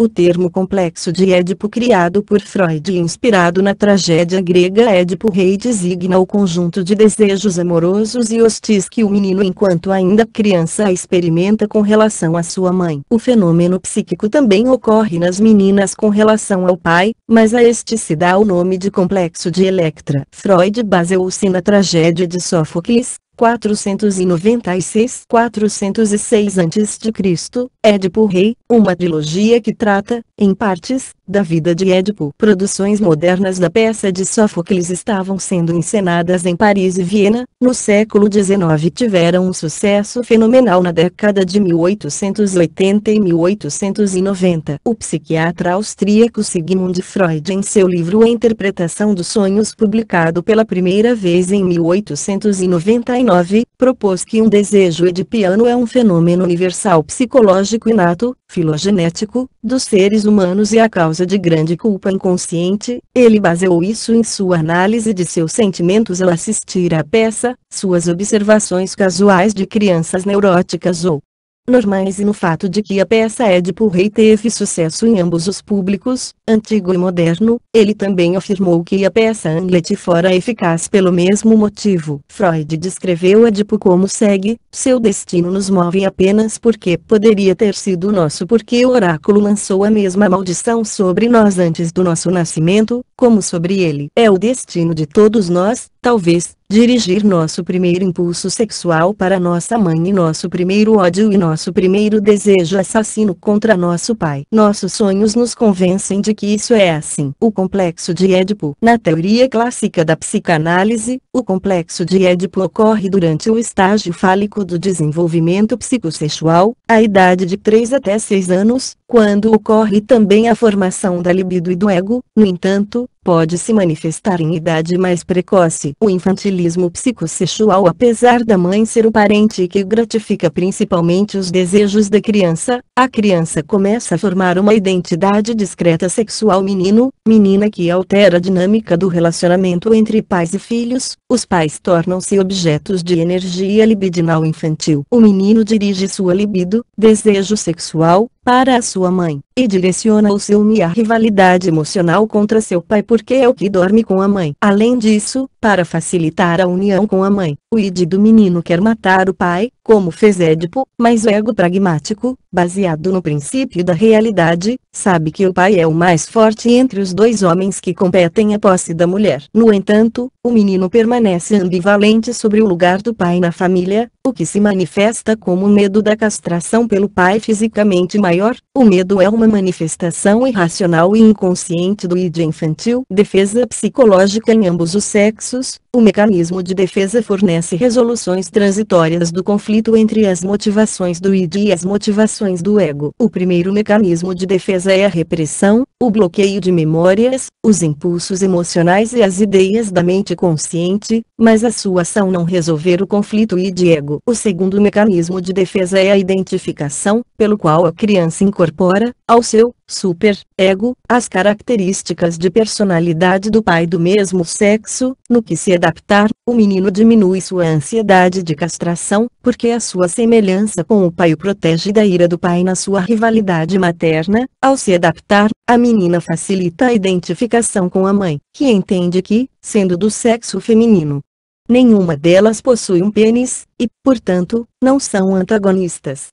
O termo complexo de Édipo criado por Freud e inspirado na tragédia grega Édipo Rei designa o conjunto de desejos amorosos e hostis que o menino enquanto ainda criança experimenta com relação à sua mãe. O fenômeno psíquico também ocorre nas meninas com relação ao pai, mas a este se dá o nome de complexo de Electra. Freud baseou-se na tragédia de Sófocles, 496-406 a.C., Édipo Rei, uma trilogia que trata, em partes, da vida de Édipo. Produções modernas da peça de Sófocles estavam sendo encenadas em Paris e Viena, no século XIX. Tiveram um sucesso fenomenal na década de 1880 e 1890. O psiquiatra austríaco Sigmund Freud, em seu livro A Interpretação dos Sonhos, publicado pela primeira vez em 1899, propôs que um desejo edipiano é um fenômeno universal psicológico inato, filogenético, dos seres humanos e a causa de grande culpa inconsciente. Ele baseou isso em sua análise de seus sentimentos ao assistir à peça, suas observações casuais de crianças neuróticas ou normais e no fato de que a peça Édipo Rei teve sucesso em ambos os públicos, antigo e moderno. Ele também afirmou que a peça Hamlet fora eficaz pelo mesmo motivo. Freud descreveu Édipo como segue: seu destino nos move apenas porque poderia ter sido nosso, porque o oráculo lançou a mesma maldição sobre nós antes do nosso nascimento, como sobre ele. É o destino de todos nós, talvez, dirigir nosso primeiro impulso sexual para nossa mãe e nosso primeiro ódio e nosso primeiro desejo assassino contra nosso pai. Nossos sonhos nos convencem de que isso é assim. O complexo de Édipo. Na teoria clássica da psicanálise, o complexo de Édipo ocorre durante o estágio fálico do desenvolvimento psicossexual, a idade de 3 até 6 anos, quando ocorre também a formação da libido e do ego. No entanto, pode se manifestar em idade mais precoce. O infantilismo psicossexual, apesar da mãe ser o parente que gratifica principalmente os desejos da criança, a criança começa a formar uma identidade discreta sexual menina que altera a dinâmica do relacionamento entre pais e filhos. Os pais tornam-se objetos de energia libidinal infantil. O menino dirige sua libido, desejo sexual, para a sua mãe, e direciona o ciúme e a rivalidade emocional contra seu pai porque é o que dorme com a mãe. Além disso, para facilitar a união com a mãe, o id do menino quer matar o pai, como fez Édipo, mas o ego pragmático, baseado no princípio da realidade, sabe que o pai é o mais forte entre os dois homens que competem a posse da mulher. No entanto, o menino permanece ambivalente sobre o lugar do pai na família, o que se manifesta como medo da castração pelo pai fisicamente maior. O medo é uma manifestação irracional e inconsciente do id infantil. Defesa psicológica em ambos os sexos. O mecanismo de defesa fornece resoluções transitórias do conflito entre as motivações do id e as motivações do ego. O primeiro mecanismo de defesa é a repressão, o bloqueio de memórias, os impulsos emocionais e as ideias da mente consciente, mas a sua ação não resolver o conflito id-ego. O segundo mecanismo de defesa é a identificação, pelo qual a criança incorpora, ao seu super-ego, as características de personalidade do pai do mesmo sexo. No que se adaptar, o menino diminui sua ansiedade de castração, porque a sua semelhança com o pai o protege da ira do pai na sua rivalidade materna. Ao se adaptar, a menina facilita a identificação com a mãe, que entende que, sendo do sexo feminino, nenhuma delas possui um pênis, e, portanto, não são antagonistas.